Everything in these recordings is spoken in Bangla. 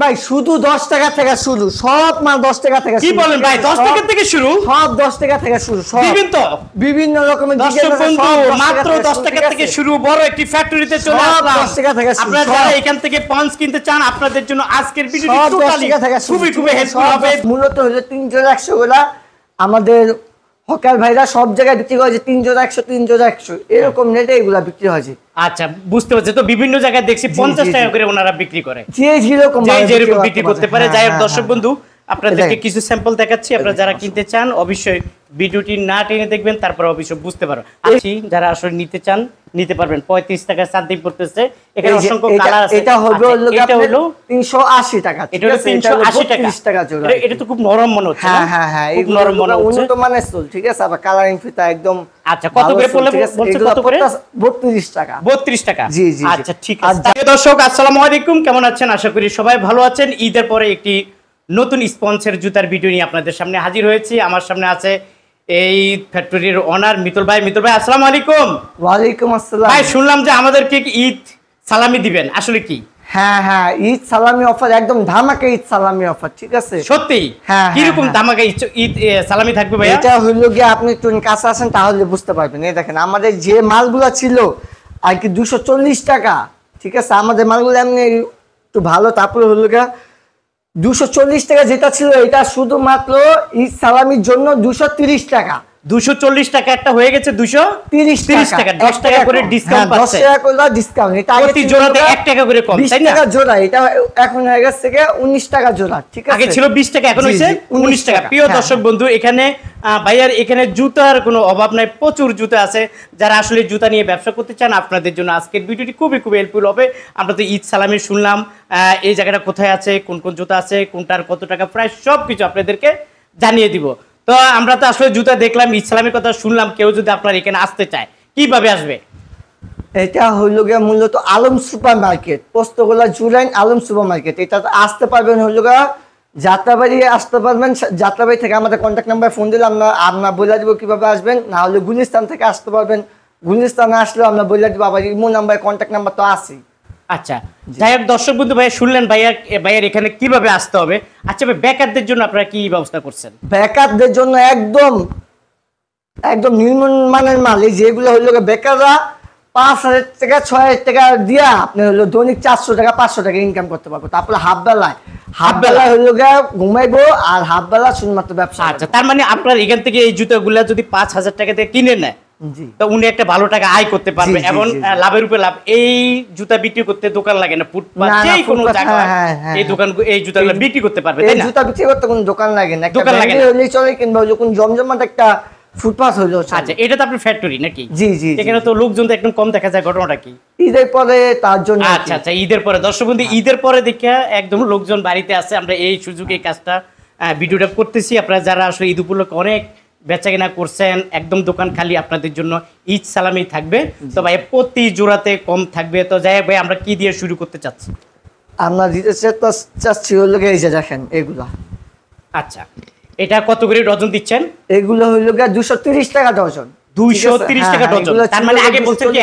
ভাই শুধু 10 টাকা থেকে শুরু, সব মাল 10 টাকা থেকে শুরু। কি বলেন ভাই, 10 টাকা থেকে শুরু? সব 10 টাকা থেকে শুরু, সব বিভিন্ন রকমের দর্শক বন্ধু, মাত্র 10 টাকা থেকে শুরু। বড় একটি ফ্যাক্টরিতে চলে আসলাম। 10 টাকা থেকে শুরু। আপনারা যারা এখান থেকে পাঞ্চ কিনতে চান, আপনাদের জন্য আজকের ভিডিওটি টোটালি খুবই হেল্পফুল হবে। মূলত হলো 3 জোড়া 100 গুলা আমাদের হকার ভাইরা সব জায়গায় বিক্রি করে, 3 জোড়া 100 3 জোড়া 100 এরকম রেটে এগুলা বিক্রি হয়। আচ্ছা, বুঝতে পারছি। তো বিভিন্ন জায়গায় দেখছি 50 টাকা করে ওনারা বিক্রি করে, যে যেরকম বিক্রি করতে পারে। যাই হোক দর্শক বন্ধু, আপনাদেরকে কিছু স্যাম্পল দেখাচ্ছি। আপনারা যারা কিনতে চান অবশ্যই ভিডিওটি না টেনে দেখবেন, তারপর অবশ্যই বুঝতে পারবেন। আছি যারা আসলে নিতে চান নিতে পারবেন। 35 টাকা সাথে পড়তেছে। এখানে অসংখ্য কালার আছে। এটা হলো 380 টাকা। এটা হলো 380 টাকা জোড়া। এটা তো খুব নরম মনে হচ্ছে। হ্যাঁ হ্যাঁ হ্যাঁ, খুব নরম মনে হচ্ছে। উন্নত মানের সোল, ঠিক আছে। আবার কালারিং ফিতা একদম। আচ্ছা, কত করে বলছে? কত করে? 32 টাকা। 32 টাকা। জি জি। আচ্ছা ঠিক আছে। দর্শক আসসালামু আলাইকুম, কেমন আছেন? আশা করি সবাই ভালো আছেন। ঈদের পরে একটি নতুন স্পন্সর জুতার ভিডিও নিয়ে আপনাদের সামনে হাজির হয়েছি। আমার সামনে আছে এই ফ্যাক্টরির ওনার মিতুল ভাই। মিতুল ভাই আসসালামু আলাইকুম। ওয়ালাইকুম আসসালাম। ভাই শুনলাম যে আমাদেরকে ঈদ সালামি দিবেন, আসলে কি? হ্যাঁ হ্যাঁ, ঈদ সালামি অফার, একদম ধামাকা ঈদ সালামি অফার, ঠিক আছে। সত্যি? হ্যাঁ। কি রকম ধামাকা ঈদ সালামি থাকবে ভাই? এটা হলো গিয়ে আপনি একটু কাছে আসেন তাহলে বুঝতে পারবেন। এই দেখেন আমাদের যে মালগুলো ছিল আর কি 240 টাকা, ঠিক আছে। আমাদের মালগুলো এমনি একটু ভালো। তারপরে হলো গিয়ে 240 টাকা যেটা ছিল, এটা শুধুমাত্র ঈদ সালামির জন্য 230 টাকা। 240 টাকা একটা হয়ে গেছে 230 টাকা। 10 টাকা করে ডিসকাউন্ট পাচ্ছে। 10 টাকা করে ডিসকাউন্ট। এটা প্রতি জোড়াতে 1 টাকা করে কম, তাই না? 20 টাকা জোড়া। এটা এখন হয়ে গেছে 19 টাকা জোড়া, ঠিক আছে। আগে ছিল 20 টাকা, এখন হইছে 19 টাকা। প্রিয় দর্শক বন্ধু, এখানে ভাইয়ার এখানে জুতার কোনো অভাব নাই, প্রচুর জুতা আছে। যারা আসলে জুতা নিয়ে ব্যবসা করতে চান, আপনাদের জন্য আজকের ভিডিওটি খুবই হেল্পফুল হবে। আমরা তো ঈদ সালামি শুনলাম, এই জায়গাটা কোথায় আছে, কোন কোন জুতা আছে, কোনটার কত টাকা প্রাইস, সব কিছু আপনাদেরকে জানিয়ে দিব। তো আমরা তো আসলে জুতা দেখলাম, ঈদ সালামের কথা শুনলাম। কেউ যদি আপনার এখানে আসতে চায় কিভাবে আসবে? এটা হইলো গিয়ে মূলত Alam super market, Postogola Jurain Alam super market. এটা আসতে পারবেন হইলো গিয়ে যাত্রাবাড়ি আসতে পারবেন। যাত্রাবাড়ি থেকে আমাদের কন্ট্যাক্ট নাম্বার ফোন দিলে আমরা বলে দিব কিভাবে আসবেন। না হলে গুলিস্তান থেকে আসতে পারবেন। গুলিস্তানে আসলেও আমরা বলে দিব। আবার ইমো নাম্বার কন্ট্যাক্ট নাম্বার তো আছেই। আচ্ছা, যাই হোক দর্শক বন্ধু, ভাইয়া শুনলেন ভাইয়ার এখানে কিভাবে আসতে হবে। আচ্ছা ভাই, বেকারদের জন্য আপনারা কি ব্যবস্থা করছেন? বেকারদের জন্য একদম নিম্নমানের মাল, এই যেগুলো হইলো বেকাররা 5,000 টাকা 6,000 টাকা দিয়া আপনি হলো দৈনিক 400 টাকা 500 টাকা ইনকাম করতে পারবো। তারপরে হাফ বেলায় হইলো ঘুমাইবো, আর হাফ বেলা শুধুমাত্র ব্যবসা। আচ্ছা, তার মানে আপনার এখান থেকে এই জুতাগুলা যদি 5,000 টাকা দিয়ে কিনে নেয়, তো উনি একটা ভালো টাকা আয় করতে পারবে এবং লাভের উপরে লাভ। এই জুতা বিক্রি করতে দোকান লাগে না, ফুটপাত যে কোনো জায়গায় এই জুতাগুলো বিক্রি করতে পারবে, তাই না? জুতা বিক্রি করতে কোনো দোকান লাগে না, দোকান লাগে না হলেই চলে। কিংবা যখন জমজমাট একটা ফুটপাত হলো। আচ্ছা, এটা তো আপনার ফ্যাক্টরি নাকি? জি জি। এখানে তো লোকজন তো একদম কম দেখা যায়, ঘটনাটা কি? ঈদের পরে তার জন্য। আচ্ছা আচ্ছা, ঈদের পরে দর্শক বন্ধু, ঈদের পরে দেখে একদম লোকজন বাড়িতে আসে। আমরা এই সুযোগে এই কাজটা ভিডিওটা করতেছি। আপনারা যারা আসলে ঈদ উপলক্ষে অনেক বেচা কেনা করছেন, একদম দোকান খালি, আপনাদের জন্য ঈদ সালামি থাকবে। তো ভাই প্রতি জোড়াতে কম থাকবে। তো যাই হোক ভাই, আমরা কি দিয়ে শুরু করতে চাচ্ছি? আমরা দিতে চাচ্ছি হলো এই যে দেখেন এগুলা। আচ্ছা, এটা কত করে ডজন দিচ্ছেন? এগুলো হইলো 230 টাকা ডজন। 230 টাকা ডজন। তার মানে আগে বলছেন কি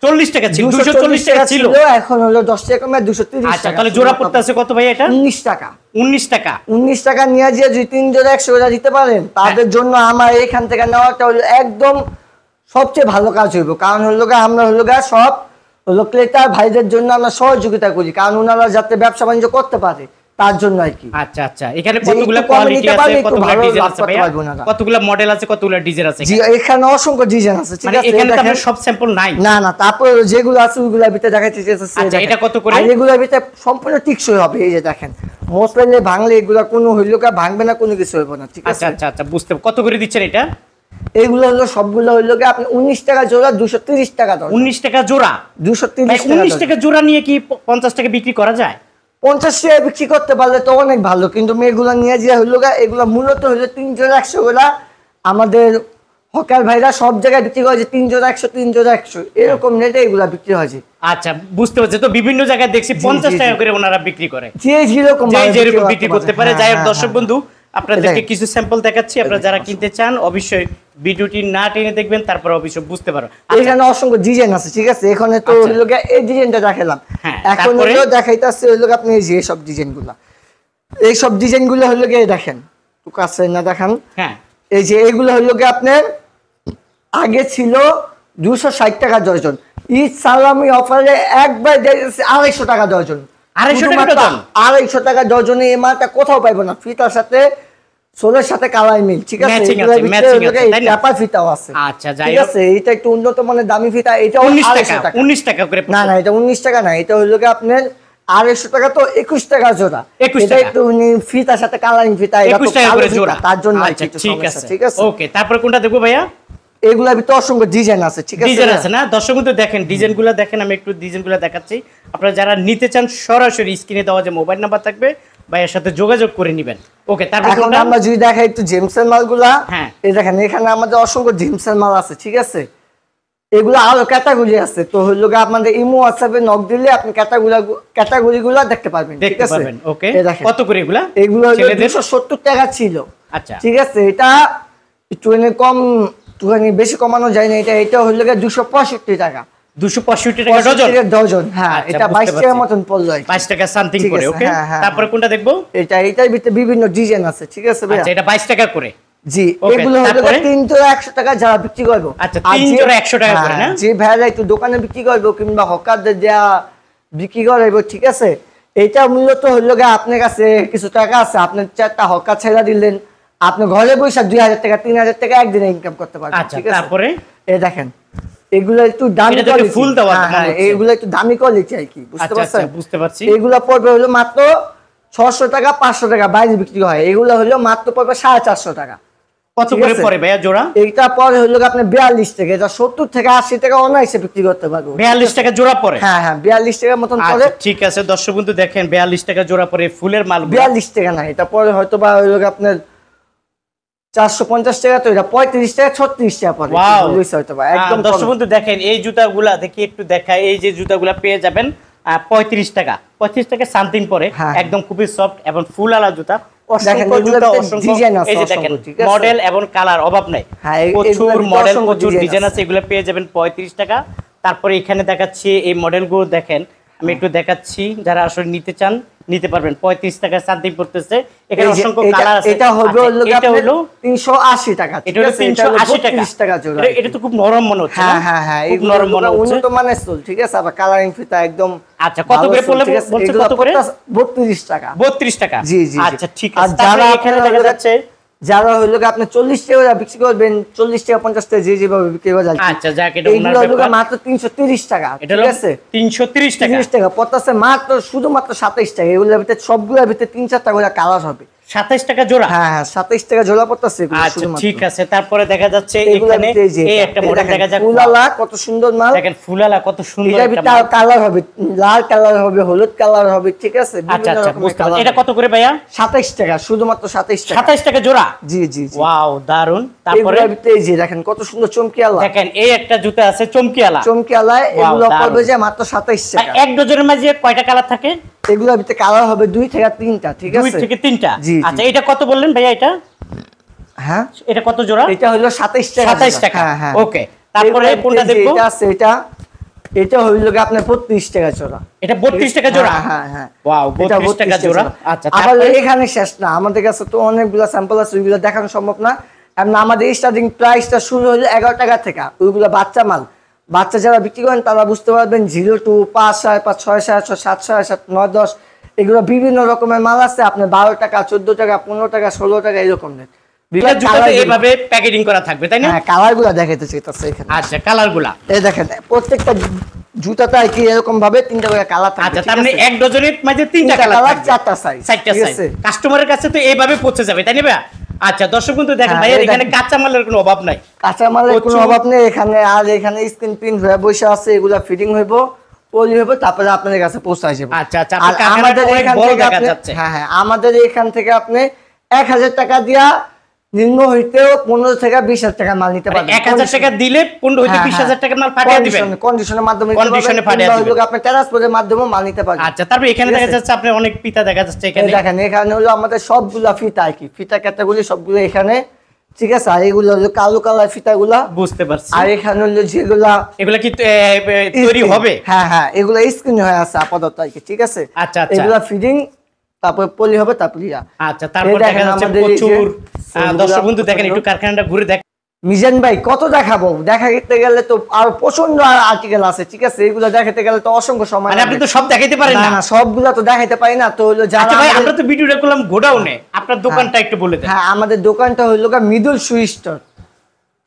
140 টাকা ছিল, 240 টাকা ছিল, এখন হলো 10 টাকা কমে 230 টাকা। আচ্ছা, তাহলে জোড়া পড়তে আছে কত ভাই এটা? 19 টাকা। 19 টাকা। 19 টাকা নিয়ে যে 3 জোড়া 100 টাকা দিতে পারেন, তাদের জন্য আমার এখান থেকে নেওয়াটা হলো একদম সবচেয়ে ভালো কাজ হইব। কারণ হলো আমরা হলো সব হলো ক্রেতার ভাইদের জন্য আমরা সহযোগিতা করি, কারণ ওনারা যাতে ব্যবসা বাণিজ্য করতে পারে তার জন্য আর কি। আচ্ছা আচ্ছা, এখানে কতগুলো কোয়ালিটি আছে, কতগুলো ডিজাইন আছে ভাই, কতগুলো মডেল আছে, কতগুলো ডিজাইন আছে? জি, এখানে অসংখ্য ডিজাইন আছে, ঠিক আছে। এখানে তো আপনার সব স্যাম্পল নাই? না না, তারপর যেগুলো আছে ওগুলোর ভিতরে দেখাইতে চাইতেছি। আচ্ছা, এটা কত করে? আর এগুলোর ভিতরে সম্পূর্ণ টিকসই হবে। এই যে দেখেন, মোসলেলে ভাঙলে এগুলো কোনো হইলো ভাঙবে না, কোনো কিছু হইব না, ঠিক আছে। আচ্ছা আচ্ছা আচ্ছা, বুঝতে। কত করে দিচ্ছেন এটা? এগুলো হলো সবগুলো হইলো আপনি 19 টাকা জোড়া, 230 টাকা দাও। 19 টাকা জোড়া, 230 টাকা। 19 টাকা জোড়া নিয়ে কি 50 টাকা বিক্রি করা যায়? 50 টাকা বিক্রি করতে পারলে তো অনেক ভালো, কিন্তু মেয়েগুলো নিয়ে যে হইলো এগুলো মূলত হইলো 3 জোড়া 100 গুলা আমাদের হকার ভাইরা সব জায়গায় বিক্রি করে, 3 জোড়া 100 3 জোড়া 100 এরকম রেটে এগুলা বিক্রি হয়। আচ্ছা, বুঝতে পারছি। তো বিভিন্ন জায়গায় দেখছি 50 টাকা করে ওনারা বিক্রি করে, যে যেরকম বিক্রি করতে পারে। যাই হোক দর্শক বন্ধু, আপনাদেরকে কিছু স্যাম্পল দেখাচ্ছি, আপনারা যারা কিনতে চান অবশ্যই ভিডিওটি না টেনে দেখবেন, তারপর অবশ্যই বুঝতে পারো। এখানে অসংখ্য ডিজাইন আছে, ঠিক আছে? এখানে তো হলো গিয়ে এই ডিজাইনটা দেখালাম, হ্যাঁ, এখন তারপরে? হলো দেখাইতাছে হলো গিয়ে আপনি এই যে সব ডিজাইনগুলো, এই সব ডিজাইনগুলো হলো গিয়ে দেখেন তো কাছে না দেখান। হ্যাঁ, এই যে এগুলো হলো গিয়ে আপনার আগে ছিল 260 টাকা ডজন, ঈদ সালামি অফারে একবার দিয়েছে 250 টাকা ডজন। 250 টাকা ডজন? 250 টাকা ডজনে এই মালটা কোথাও পাইবো না, ফিতার সাথে সোলের সাথে কালার মিল, ঠিক আছে? Matching এগুলোর আছে, ভিতরে matching হলো আছে, গিয়ে তাই না? চাপা ফিতাও আছে, আচ্ছা, যাই ঠিক হোক। আছে? এটা একটু উন্নত মানের দামি ফিতা, এটা 19 250 টাকা, টাকা। 19 টাকা করে না না, এটা 19 টাকা না, এটা হলো গিয়ে আপনার 250 টাকা তো 21 টাকা জোড়া। 21 এটা টাকা। একটু ফিতার সাথে কালারিং ফিতা, এটা তো 21 টাকা কালো করে ফিতা, জোড়া, তার জন্য আচ্ছা একটু ঠিক সমস্যা, আছে, ঠিক আছে? ওকে। তারপরে কোনটা দেখবো ভাইয়া? এগুলা ভিতরে অসংখ্য ডিজাইন আছে, ঠিক আছে? ডিজাইন আছে না? দর্শক বন্ধু দেখেন ডিজাইনগুলো দেখেন, আমি একটু ডিজাইনগুলো দেখাচ্ছি। আপনারা যারা নিতে চান সরাসরি স্ক্রিনে দেওয়া যে মোবাইল নাম্বার থাকবে ভাইয়ের সাথে যোগাযোগ করে নেবেন। ওকে, তারপর এখন কোনটা? আমরা যদি দেখাই একটু জেমসের মালগুলা, হ্যাঁ। এই দেখেন এখানে আমাদের অসংখ্য জেমসের মাল আছে, ঠিক আছে? এগুলো আরো ক্যাটাগরি আছে, তো হলো গিয়ে আপনাদের ইমো হোয়াটসঅ্যাপে নক দিলে আপনি ক্যাটাগরি গুলা দেখতে পারবেন, ঠিক দেখতে আছে? পারবেন। ওকে, এই দেখেন কত করে এগুলা? এগুলো হলো ছেলেদের? 270 টাকা ছিল, আচ্ছা, ঠিক আছে? এটা একটুখানি কম, একটুখানি বেশি কমানো যায় না, এটা হলো গিয়ে 265 টাকা, 265 টাকা ডজন। 65 টাকা ডজন, হ্যাঁ। আচ্ছা, এটা বুঝতে 22 টাকার পারছি। মতন পড়লো আর কি। 22 টাকা সামথিং ঠিক করে। আছে, ওকে, হ্যাঁ, হ্যাঁ, তারপরে হ্যাঁ। কোনটা দেখবো? এটার ভিতরে বিভিন্ন ডিজাইন আছে, ঠিক আছে ভাইয়া? আচ্ছা, এটা 22 টাকা করে। জি, Okay, এগুলো হলো তারপরে? 3 জোড়া 100 টাকা যারা বিক্রি করবো। আচ্ছা, আর 3 যে- জোড়া 100 টাকা করে, হ্যাঁ, না? যে ভাইরা একটু দোকানে বিক্রি করবো কিংবা হকারদের দেয়া বিক্রি করবো, ঠিক আছে? এটা মূলত হলো গিয়ে আপনার কাছে কিছু টাকা আছে, আপনি 4টা হকার ছেড়া দিলেন, আপনি ঘরে বসে 2000 টাকা 3000 টাকা একদিনে ইনকাম করতে পারবেন, আচ্ছা, ঠিক আছে? তারপরে? এই দেখেন এগুলো একটু দামি এটা তো একটু quality। ফুল দেওয়া হ্যাঁ, মনে হচ্ছে। এগুলো একটু দামি কোয়ালিটি আর কি, বুঝতে আচ্ছা, পারছেন? আচ্ছা, বুঝতে পারছি। এগুলো পড়বে হলো মাত্র 600 টাকা 500 টাকা বাইরে বিক্রি হয়, এগুলো হলো মাত্র পড়বে 450 টাকা। কত ঠিক করে আছে? পড়ে ভাইয়া জোড়া? এইটা পরে হলো আপনি 42 টাকা, এটা 70 থেকে 80 টাকা অনায়াসে বিক্রি করতে পারবো। 42 টাকা জোড়া পড়ে? হ্যাঁ হ্যাঁ, 42 টাকার মতন পরে। আচ্ছা, ঠিক আছে। দর্শক বন্ধু দেখেন 42 টাকা জোড়া পড়ে ফুলের মাল। 42 টাকা না, এটা পরে হয়তো বা হলো আপনার 450 টাকা, তো এটা 35 টাকা 36 টাকা পরে। ওয়াও, বুঝছ হয়তো বা একদম দর্শক কম। বন্ধু দেখেন এই জুতাগুলা দেখি একটু দেখায়, এই যে জুতাগুলা পেয়ে যাবেন 35 টাকা, 35 টাকা সামথিং পরে। হ্যাঁ। একদম খুবই সফট এবং ফুল আলা জুতা। দেখেন, অসংখ্য এগুলোর জুতা, ভিতরে অসংখ্য ডিজাইন আছে, এই যে দেখেন অসংখ্য, ঠিক আছে? মডেল এবং কালার অভাব নাই। হ্যাঁ, প্রচুর এগুলোর ভিতরে মডেল, অসংখ্য প্রচুর ডিজাইন ডিজাইন আছে। আছে, এগুলো পেয়ে যাবেন 35 টাকা। তারপরে এখানে দেখাচ্ছি এই মডেলগুলো দেখেন, আমি একটু দেখাচ্ছি, যারা আসলে নিতে চান নিতে পারবেন। 35 টাকা সামথিং পড়তেছে। এখানে এই যে অসংখ্য এটা- কালার আছে। এটা হবে আচ্ছা, হলো এটা আপনার হলো 380 টাকা, ঠিক এটা হলো আছে? এটা হলো 380 টাকা। 32 টাকা জোড়া। এটা তো খুব নরম মনে হচ্ছে। হ্যাঁ না? হ্যাঁ হ্যাঁ, খুব এগুলো নরম মনে হচ্ছে। উন্নত মানের সোল, ঠিক আছে? আবার কালারিং ফিতা একদম। আচ্ছা, কত ভালো করে সোল, পড়লে ঠিক আছে? বলছে এগুলো কত করে? 32 টাকা। 32 টাকা। জি জি জি। আচ্ছা, ঠিক আর আছে। যারা তারপরে এখানে আপনারা দেখা হলো- যাচ্ছে যারা হলো গিয়ে আপনি 40 টাকা বিক্রি করবেন, 40 টাকা 50 টাকা যে যেভাবে বিক্রি করে যায়, আচ্ছা, যাক, এটা ওনার এগুলো হলো ব্যাপার। মাত্র 330 টাকা, এটা ঠিক হলো আছে? 330 টাকা। 30 টাকা পড়তেছে মাত্র, শুধুমাত্র 27 টাকা। এগুলোর ভিতরে সবগুলোর ভিতরে 3-4টা করে কালার হবে। 27 টাকা জোড়া। হ্যাঁ হ্যাঁ, 27 টাকা জোড়া পড়তেছে এগুলো আচ্ছা, শুধুমাত্র। ঠিক আছে। তারপরে দেখা যাচ্ছে এগুলোর এখানে ভিতরে এই যে এই এটা, একটা এই মডেল দেখেন, দেখা যাচ্ছে। ফুলালা কত সুন্দর মাল। দেখেন ফুলালা কত সুন্দর এটার একটা ভিতরে মাল। কালার হবে, লাল কালার হবে, হলুদ কালার হবে, ঠিক আছে? আচ্ছা, বিভিন্ন আচ্ছা, রকমের বুঝতে কালার পারছি। এটা হবে। কত করে ভাইয়া? 27 টাকা, শুধুমাত্র 27 টাকা। 27 টাকা জোড়া। জি জি জি। ওয়াও, দারুন। তারপরে এগুলোর ভিতরে এই যে দেখেন কত সুন্দর চমকি আলা, দেখেন এই একটা জুতা আছে চমকিয়ালা। চমকি আলায় Wow, এগুলো দারুণ। পড়বে যে মাত্র 27 টাকা। এক ডজনের মাঝে কয়টা কালার থাকে? এগুলোর ভিতরে কালার হবে 2 থেকে 3টা, ঠিক 2 আছে? থেকে 3টা। জি, জি। আচ্ছা, এটা কত বললেন ভাইয়া? এটা হ্যাঁ, এটা কত জোড়া? এটা হলো 27 টাকা। 27 টাকা। হ্যাঁ হ্যাঁ। ওকে, তারপরে এগুলোর কোনটা ভিতরে যে দেখবো? এটা আছে, এটা হইলো কি আপনার 32 টাকা জোড়া। এটা 32 টাকা জোড়া। হ্যাঁ হ্যাঁ হ্যাঁ। ওয়াও, এটা 32 টাকা জোড়া। আচ্ছা, আবার তারপরে এখানে শেষ না, আমাদের কাছে তো অনেকগুলো স্যাম্পল আছে, ওইগুলো দেখানো সম্ভব না। এমন আমাদের স্টার্টিং প্রাইসটা শুরু হলো 11 টাকা থেকে। ওইগুলো বাচ্চা মাল, বাচ্চা যারা বিক্রি করেন তারা বুঝতে পারবেন। 0 to 5, 5.5, 6, 7, 7, 7, 9, 10 এগুলো বিভিন্ন রকমের মাল আছে। আপনার 12 টাকা, 14 টাকা, 15 টাকা, 16 টাকা এরকম রেট। এটা জুতাতে এইভাবে প্যাকেজিং করা থাকবে, তাই না? হ্যাঁ, কালার গুলা দেখাইতে চাইতেছে এখানে। আচ্ছা, কালারগুলা। এই দেখেন প্রত্যেকটা জুতাতে আর কি এরকম ভাবে 3টা করে কালার থাকবে। আচ্ছা, ঠিক তার মানে আছে? এক ডজনের মাঝে 3টা তিনটা কালার কালার, থাকবে, 4টা সাইজ, 4টা ঠিক সাইজ। আছে? কাস্টমারের কাছে তো এইভাবে পৌঁছে যাবে, তাই না ভাইয়া? আচ্ছা, দর্শক বন্ধু দেখেন হ্যাঁ, ভাইয়া এই এখানে দেখেন। কাঁচা মালের কোনো অভাব নাই। কাঁচামালের কোনো প্রচুর। অভাব নেই এখানে। আর এখানে স্ক্রিন প্রিন্ট হয়ে বসে আছে, এগুলা ফিটিং হইব, পলি হইব, তারপরে আপনাদের কাছে পৌঁছায় যাবে। আচ্ছা, আচ্ছা, আর আপনার কারখানাটা আমাদের অনেক এখান বড় থেকে দেখা আপনি, যাচ্ছে। হ্যাঁ হ্যাঁ, আমাদের এখান থেকে আপনি 1000 টাকা দিয়া নিম্ন হইতেও 15 থেকে 20,000 টাকা মাল নিতে পারবেন। 1000 টাকা দিলে 15 হইতে 20,000 টাকার মাল পাঠিয়ে দিবেন। কন্ডিশনের মাধ্যমে কন্ডিশনে পাঠিয়ে দিবেন। আপনি ট্রান্সপোর্টের মাধ্যমে মাল নিতে পারবেন। আচ্ছা, তারপর এখানে দেখা যাচ্ছে আপনি অনেক ফিতা দেখা যাচ্ছে এখানে। দেখেন এখানে হলো আমাদের সবগুলা ফিতা আর কি, ফিতা ক্যাটাগরি সবগুলো এখানে, ঠিক আছে। আর এগুলো হলো কালো কালার ফিতাগুলা, বুঝতে পারছি। আর এখানে হলো যেগুলা এগুলা কি তৈরি হবে? হ্যাঁ এগুলা স্ক্রিন হয়ে আছে আপাতত আর কি, ঠিক আছে। আচ্ছা। এগুলা ফিডিং, তারপর পলি হবে, তারপর ইয়া। আচ্ছা, তারপর দেখা যাচ্ছে প্রচুর দর্শক বন্ধু দেখেন, একটু কারখানাটা ঘুরে দেখ। মিজান ভাই কত দেখাবো, দেখাতে গেলে তো আর প্রচন্ড আর্টিকেল আছে, ঠিক আছে। এগুলো দেখাতে গেলে তো অসংখ্য সময় মানে আপনি তো সব দেখাইতে পারেন না। না সবগুলা তো দেখাইতে পারি না, তো হলো যারা আচ্ছা ভাই, আমরা তো ভিডিওটা করলাম গোডাউনে, আপনার দোকানটা একটু বলে দেন। হ্যাঁ, আমাদের দোকানটা হলো মৃদুল শু স্টোর,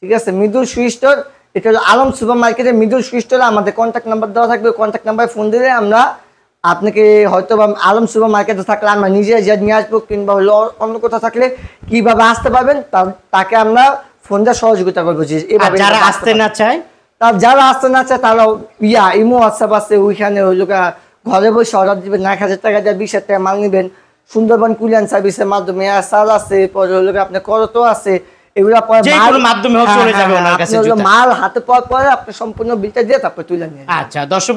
ঠিক আছে। মৃদুল শু স্টোর, এটা হলো আলম সুপার মার্কেটের মৃদুল শু স্টোর। আমাদের কন্ট্যাক্ট নাম্বার দেওয়া থাকবে, কন্ট্যাক্ট নাম্বারে ফোন দিলে আমরা আপনাকে হয়তো বা আলম সুপার মার্কেটে থাকলে আমরা নিজে যা নিয়ে আসবো, কিংবা হলো অন্য কোথাও থাকলে কিভাবে আসতে পারবেন তাকে আমরা ফোন দিয়ে সহযোগিতা করবো। যে আর যারা আসতে না চায়, যারা আসতে না চায় তারা ইমো হোয়াটসঅ্যাপ আছে, ওইখানে হইলো ঘরে বসে অর্ডার দিবেন, 1000 টাকা দিয়ে 20,000 টাকা মাল নিবেন। সুন্দরবন কুলিয়ান সার্ভিসের মাধ্যমে সাল আছে, পরে হলো আপনার করতো আছে, এগুলা পরে যে কোনো মাধ্যমে হোক চলে যাবে ওনার কাছে। মাল হাতে পাওয়ার পরে আপনি সম্পূর্ণ বিলটা দিয়ে তারপর তুলে নিয়ে। আচ্ছা দর্শক